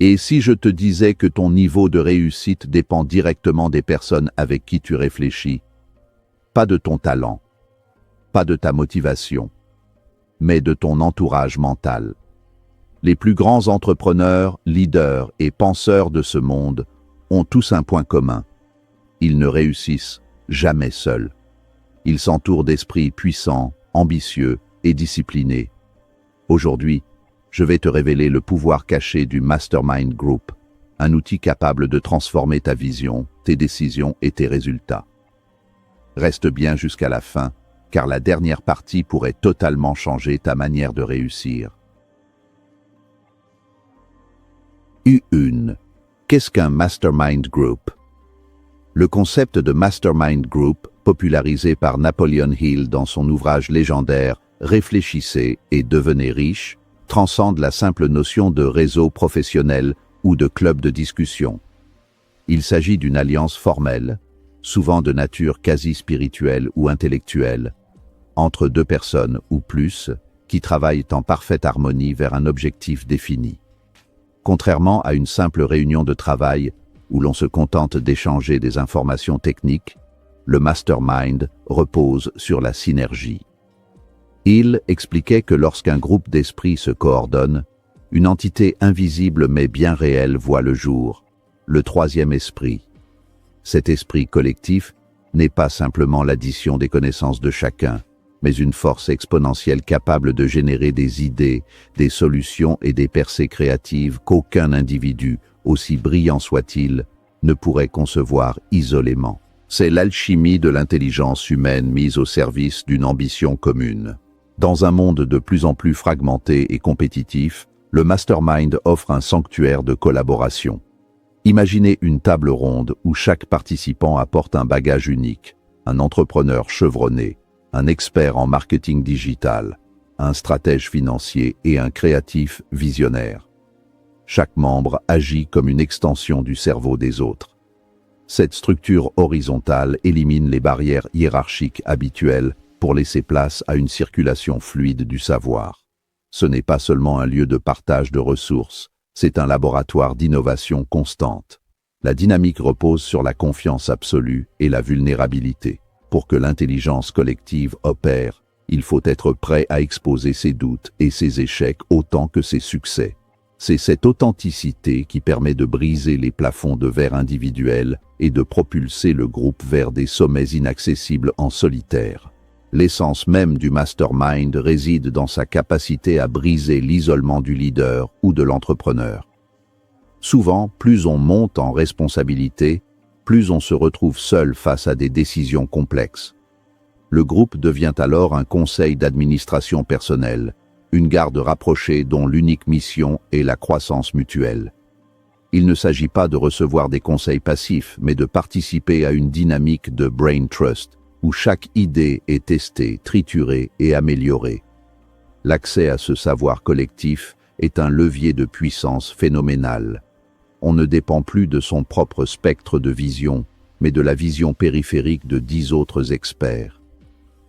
Et si je te disais que ton niveau de réussite dépend directement des personnes avec qui tu réfléchis, pas de ton talent, pas de ta motivation, mais de ton entourage mental. Les plus grands entrepreneurs, leaders et penseurs de ce monde ont tous un point commun. Ils ne réussissent jamais seuls. Ils s'entourent d'esprits puissants, ambitieux et disciplinés. Aujourd'hui, je vais te révéler le pouvoir caché du Mastermind Group, un outil capable de transformer ta vision, tes décisions et tes résultats. Reste bien jusqu'à la fin, car la dernière partie pourrait totalement changer ta manière de réussir. U1. Qu'est-ce qu'un Mastermind Group? Le concept de Mastermind Group, popularisé par Napoleon Hill dans son ouvrage légendaire « Réfléchissez et devenez riche », transcende la simple notion de réseau professionnel ou de club de discussion. Il s'agit d'une alliance formelle, souvent de nature quasi spirituelle ou intellectuelle, entre deux personnes ou plus qui travaillent en parfaite harmonie vers un objectif défini. Contrairement à une simple réunion de travail où l'on se contente d'échanger des informations techniques, le mastermind repose sur la synergie. Il expliquait que lorsqu'un groupe d'esprits se coordonne, une entité invisible mais bien réelle voit le jour, le troisième esprit. Cet esprit collectif n'est pas simplement l'addition des connaissances de chacun, mais une force exponentielle capable de générer des idées, des solutions et des percées créatives qu'aucun individu, aussi brillant soit-il, ne pourrait concevoir isolément. C'est l'alchimie de l'intelligence humaine mise au service d'une ambition commune. Dans un monde de plus en plus fragmenté et compétitif, le mastermind offre un sanctuaire de collaboration. Imaginez une table ronde où chaque participant apporte un bagage unique, un entrepreneur chevronné, un expert en marketing digital, un stratège financier et un créatif visionnaire. Chaque membre agit comme une extension du cerveau des autres. Cette structure horizontale élimine les barrières hiérarchiques habituelles pour laisser place à une circulation fluide du savoir. Ce n'est pas seulement un lieu de partage de ressources, c'est un laboratoire d'innovation constante. La dynamique repose sur la confiance absolue et la vulnérabilité. Pour que l'intelligence collective opère, il faut être prêt à exposer ses doutes et ses échecs autant que ses succès. C'est cette authenticité qui permet de briser les plafonds de verre individuels et de propulser le groupe vers des sommets inaccessibles en solitaire. L'essence même du mastermind réside dans sa capacité à briser l'isolement du leader ou de l'entrepreneur. Souvent, plus on monte en responsabilité, plus on se retrouve seul face à des décisions complexes. Le groupe devient alors un conseil d'administration personnelle, une garde rapprochée dont l'unique mission est la croissance mutuelle. Il ne s'agit pas de recevoir des conseils passifs, mais de participer à une dynamique de brain trust, où chaque idée est testée, triturée et améliorée. L'accès à ce savoir collectif est un levier de puissance phénoménal. On ne dépend plus de son propre spectre de vision, mais de la vision périphérique de 10 autres experts.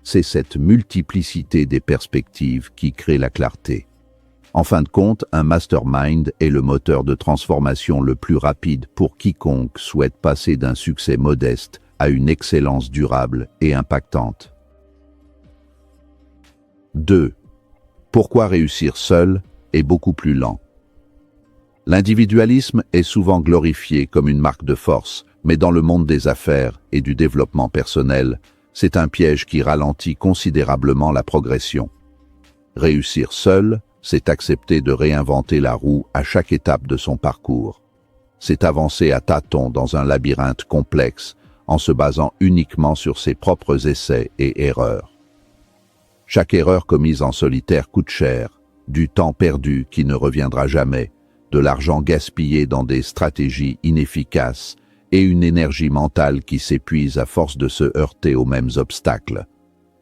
C'est cette multiplicité des perspectives qui crée la clarté. En fin de compte, un mastermind est le moteur de transformation le plus rapide pour quiconque souhaite passer d'un succès modeste à une excellence durable et impactante. 2. Pourquoi réussir seul est beaucoup plus lent? L'individualisme est souvent glorifié comme une marque de force, mais dans le monde des affaires et du développement personnel, c'est un piège qui ralentit considérablement la progression. Réussir seul, c'est accepter de réinventer la roue à chaque étape de son parcours. C'est avancer à tâtons dans un labyrinthe complexe, en se basant uniquement sur ses propres essais et erreurs. Chaque erreur commise en solitaire coûte cher, du temps perdu qui ne reviendra jamais, de l'argent gaspillé dans des stratégies inefficaces et une énergie mentale qui s'épuise à force de se heurter aux mêmes obstacles.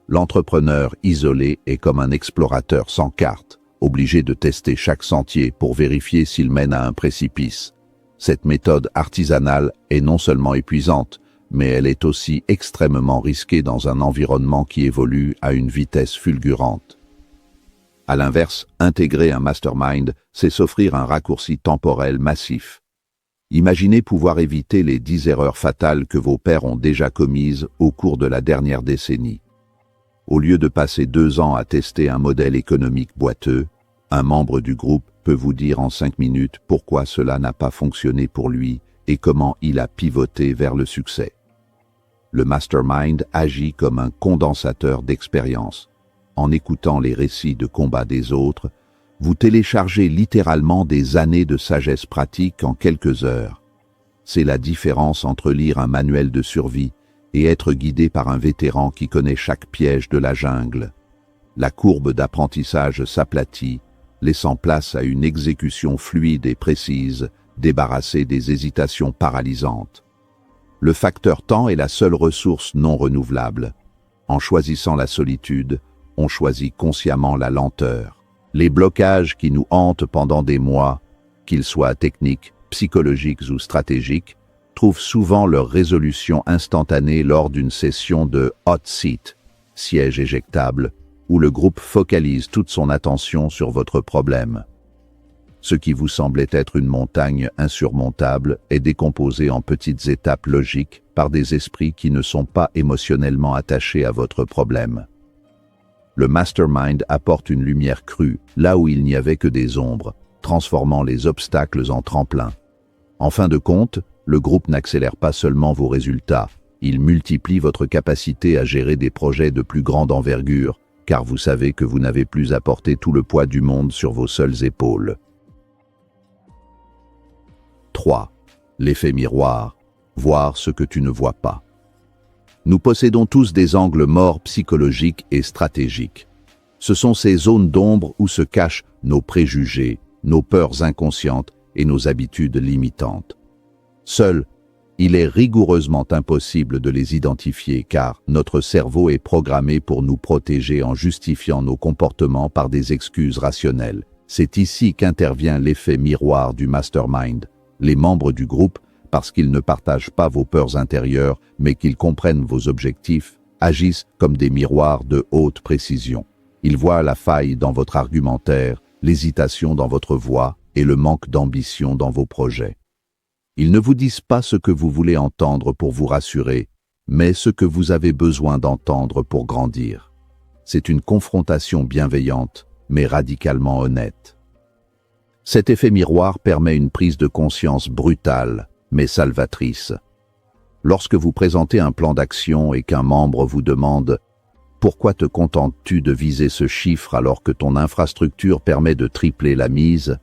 L'entrepreneur isolé est comme un explorateur sans carte, obligé de tester chaque sentier pour vérifier s'il mène à un précipice. Cette méthode artisanale est non seulement épuisante, mais elle est aussi extrêmement risquée dans un environnement qui évolue à une vitesse fulgurante. À l'inverse, intégrer un mastermind, c'est s'offrir un raccourci temporel massif. Imaginez pouvoir éviter les 10 erreurs fatales que vos pairs ont déjà commises au cours de la dernière décennie. Au lieu de passer 2 ans à tester un modèle économique boiteux, un membre du groupe peut vous dire en 5 minutes pourquoi cela n'a pas fonctionné pour lui et comment il a pivoté vers le succès. Le mastermind agit comme un condensateur d'expérience. En écoutant les récits de combat des autres, vous téléchargez littéralement des années de sagesse pratique en quelques heures. C'est la différence entre lire un manuel de survie et être guidé par un vétéran qui connaît chaque piège de la jungle. La courbe d'apprentissage s'aplatit, laissant place à une exécution fluide et précise, débarrassée des hésitations paralysantes. Le facteur temps est la seule ressource non renouvelable. En choisissant la solitude, on choisit consciemment la lenteur. Les blocages qui nous hantent pendant des mois, qu'ils soient techniques, psychologiques ou stratégiques, trouvent souvent leur résolution instantanée lors d'une session de hot seat, siège éjectable, où le groupe focalise toute son attention sur votre problème. Ce qui vous semblait être une montagne insurmontable est décomposé en petites étapes logiques par des esprits qui ne sont pas émotionnellement attachés à votre problème. Le mastermind apporte une lumière crue là où il n'y avait que des ombres, transformant les obstacles en tremplins. En fin de compte, le groupe n'accélère pas seulement vos résultats, il multiplie votre capacité à gérer des projets de plus grande envergure, car vous savez que vous n'avez plus à porter tout le poids du monde sur vos seules épaules. 3. L'effet miroir. Voir ce que tu ne vois pas. Nous possédons tous des angles morts psychologiques et stratégiques. Ce sont ces zones d'ombre où se cachent nos préjugés, nos peurs inconscientes et nos habitudes limitantes. Seul, il est rigoureusement impossible de les identifier car notre cerveau est programmé pour nous protéger en justifiant nos comportements par des excuses rationnelles. C'est ici qu'intervient l'effet miroir du mastermind. Les membres du groupe, parce qu'ils ne partagent pas vos peurs intérieures, mais qu'ils comprennent vos objectifs, agissent comme des miroirs de haute précision. Ils voient la faille dans votre argumentaire, l'hésitation dans votre voix et le manque d'ambition dans vos projets. Ils ne vous disent pas ce que vous voulez entendre pour vous rassurer, mais ce que vous avez besoin d'entendre pour grandir. C'est une confrontation bienveillante, mais radicalement honnête. Cet effet miroir permet une prise de conscience brutale, mais salvatrice. Lorsque vous présentez un plan d'action et qu'un membre vous demande « Pourquoi te contentes-tu de viser ce chiffre alors que ton infrastructure permet de tripler la mise ?»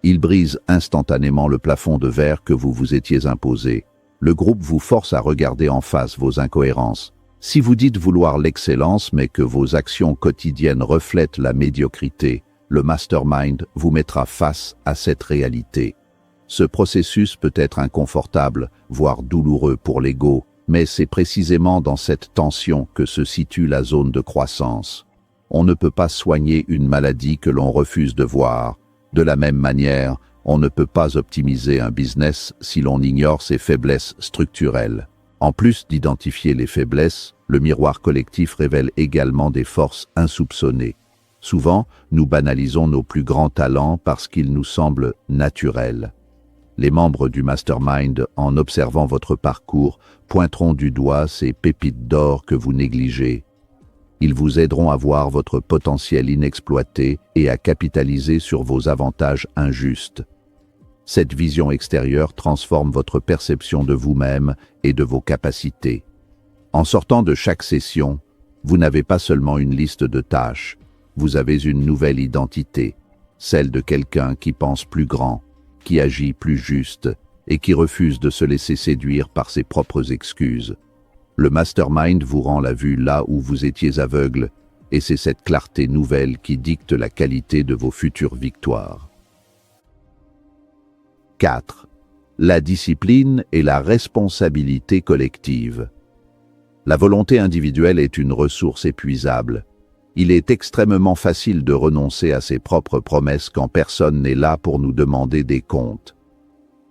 il brise instantanément le plafond de verre que vous vous étiez imposé. Le groupe vous force à regarder en face vos incohérences. Si vous dites vouloir l'excellence mais que vos actions quotidiennes reflètent la médiocrité, le mastermind vous mettra face à cette réalité. Ce processus peut être inconfortable, voire douloureux pour l'ego, mais c'est précisément dans cette tension que se situe la zone de croissance. On ne peut pas soigner une maladie que l'on refuse de voir. De la même manière, on ne peut pas optimiser un business si l'on ignore ses faiblesses structurelles. En plus d'identifier les faiblesses, le miroir collectif révèle également des forces insoupçonnées. Souvent, nous banalisons nos plus grands talents parce qu'ils nous semblent naturels. Les membres du mastermind, en observant votre parcours, pointeront du doigt ces pépites d'or que vous négligez. Ils vous aideront à voir votre potentiel inexploité et à capitaliser sur vos avantages injustes. Cette vision extérieure transforme votre perception de vous-même et de vos capacités. En sortant de chaque session, vous n'avez pas seulement une liste de tâches, vous avez une nouvelle identité, celle de quelqu'un qui pense plus grand, qui agit plus juste et qui refuse de se laisser séduire par ses propres excuses. Le mastermind vous rend la vue là où vous étiez aveugle, et c'est cette clarté nouvelle qui dicte la qualité de vos futures victoires. 4. La discipline et la responsabilité collective. La volonté individuelle est une ressource épuisable. Il est extrêmement facile de renoncer à ses propres promesses quand personne n'est là pour nous demander des comptes.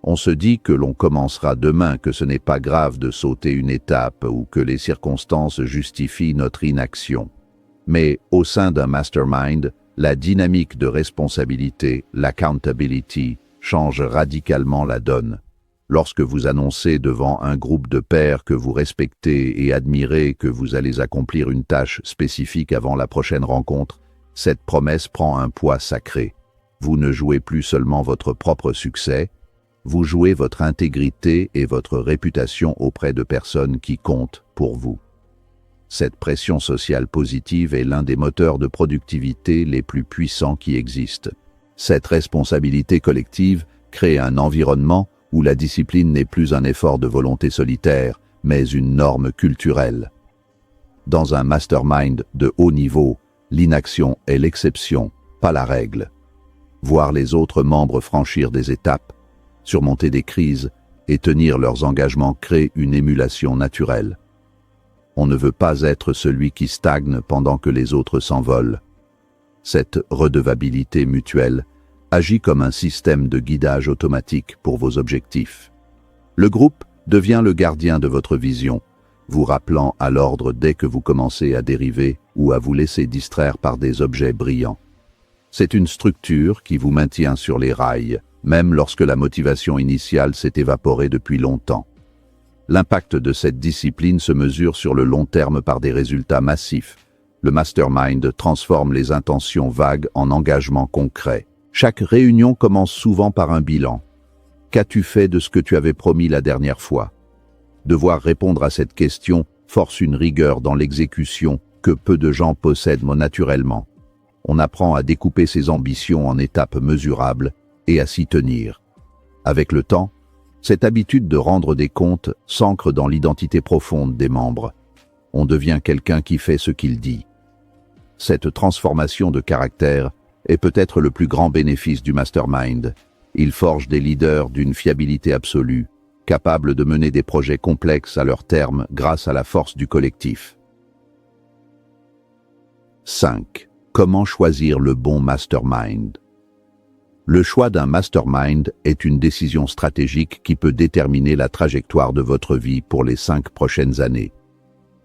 On se dit que l'on commencera demain, que ce n'est pas grave de sauter une étape ou que les circonstances justifient notre inaction. Mais au sein d'un mastermind, La dynamique de responsabilité, l'accountability, change radicalement la donne. Lorsque vous annoncez devant un groupe de pairs que vous respectez et admirez que vous allez accomplir une tâche spécifique avant la prochaine rencontre, cette promesse prend un poids sacré. Vous ne jouez plus seulement votre propre succès, vous jouez votre intégrité et votre réputation auprès de personnes qui comptent pour vous. Cette pression sociale positive est l'un des moteurs de productivité les plus puissants qui existent. Cette responsabilité collective crée un environnement où la discipline n'est plus un effort de volonté solitaire, mais une norme culturelle. Dans un mastermind de haut niveau, l'inaction est l'exception, pas la règle. Voir les autres membres franchir des étapes, surmonter des crises et tenir leurs engagements crée une émulation naturelle. On ne veut pas être celui qui stagne pendant que les autres s'envolent. Cette redevabilité mutuelle agit comme un système de guidage automatique pour vos objectifs. Le groupe devient le gardien de votre vision, vous rappelant à l'ordre dès que vous commencez à dériver ou à vous laisser distraire par des objets brillants. C'est une structure qui vous maintient sur les rails, même lorsque la motivation initiale s'est évaporée depuis longtemps. L'impact de cette discipline se mesure sur le long terme par des résultats massifs. Le mastermind transforme les intentions vagues en engagements concrets. Chaque réunion commence souvent par un bilan. Qu'as-tu fait de ce que tu avais promis la dernière fois? Devoir répondre à cette question force une rigueur dans l'exécution que peu de gens possèdent naturellement. On apprend à découper ses ambitions en étapes mesurables et à s'y tenir. Avec le temps, cette habitude de rendre des comptes s'ancre dans l'identité profonde des membres. On devient quelqu'un qui fait ce qu'il dit. Cette transformation de caractère est peut-être le plus grand bénéfice du mastermind. Il forge des leaders d'une fiabilité absolue, capables de mener des projets complexes à leur terme grâce à la force du collectif. 5. Comment choisir le bon mastermind? Le choix d'un mastermind est une décision stratégique qui peut déterminer la trajectoire de votre vie pour les 5 prochaines années.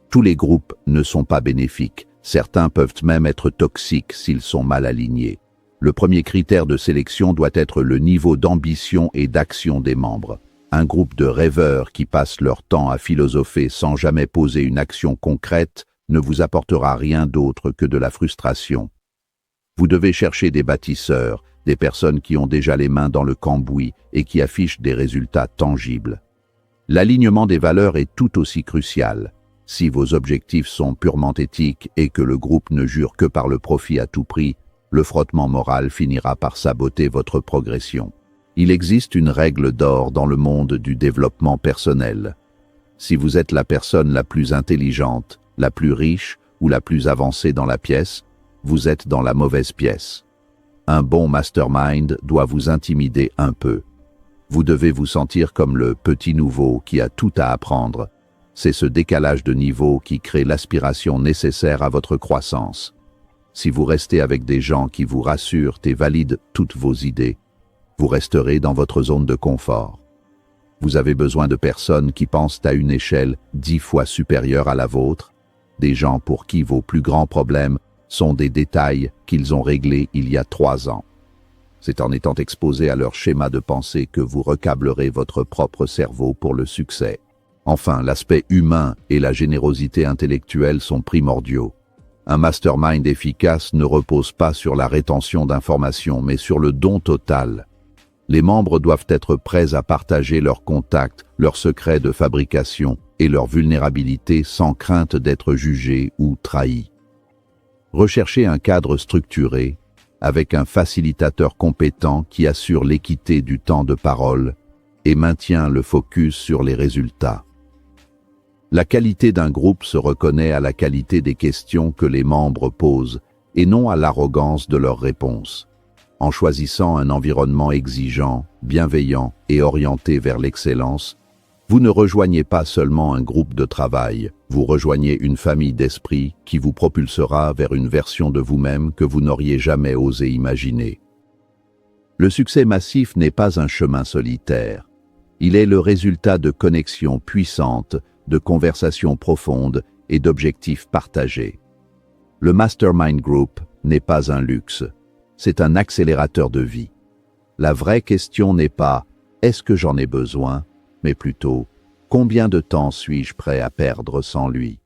Tous les groupes ne sont pas bénéfiques, certains peuvent même être toxiques s'ils sont mal alignés. Le premier critère de sélection doit être le niveau d'ambition et d'action des membres. Un groupe de rêveurs qui passent leur temps à philosopher sans jamais poser une action concrète ne vous apportera rien d'autre que de la frustration. Vous devez chercher des bâtisseurs, des personnes qui ont déjà les mains dans le cambouis et qui affichent des résultats tangibles. L'alignement des valeurs est tout aussi crucial. Si vos objectifs sont purement éthiques et que le groupe ne jure que par le profit à tout prix, le frottement moral finira par saboter votre progression. Il existe une règle d'or dans le monde du développement personnel. Si vous êtes la personne la plus intelligente, la plus riche ou la plus avancée dans la pièce, vous êtes dans la mauvaise pièce. Un bon mastermind doit vous intimider un peu. Vous devez vous sentir comme le petit nouveau qui a tout à apprendre. C'est ce décalage de niveau qui crée l'aspiration nécessaire à votre croissance. Si vous restez avec des gens qui vous rassurent et valident toutes vos idées, vous resterez dans votre zone de confort. Vous avez besoin de personnes qui pensent à une échelle 10 fois supérieure à la vôtre, des gens pour qui vos plus grands problèmes sont des détails qu'ils ont réglés il y a 3 ans. C'est en étant exposé à leur schéma de pensée que vous recablerez votre propre cerveau pour le succès. Enfin, l'aspect humain et la générosité intellectuelle sont primordiaux. Un mastermind efficace ne repose pas sur la rétention d'informations, mais sur le don total. Les membres doivent être prêts à partager leurs contacts, leurs secrets de fabrication et leurs vulnérabilités sans crainte d'être jugés ou trahis. Recherchez un cadre structuré, avec un facilitateur compétent qui assure l'équité du temps de parole et maintient le focus sur les résultats. La qualité d'un groupe se reconnaît à la qualité des questions que les membres posent et non à l'arrogance de leurs réponses. En choisissant un environnement exigeant, bienveillant et orienté vers l'excellence, vous ne rejoignez pas seulement un groupe de travail, vous rejoignez une famille d'esprit qui vous propulsera vers une version de vous-même que vous n'auriez jamais osé imaginer. Le succès massif n'est pas un chemin solitaire. Il est le résultat de connexions puissantes, de conversations profondes et d'objectifs partagés. Le Mastermind Group n'est pas un luxe, c'est un accélérateur de vie. La vraie question n'est pas « est-ce que j'en ai besoin ?», mais plutôt « combien de temps suis-je prêt à perdre sans lui ?»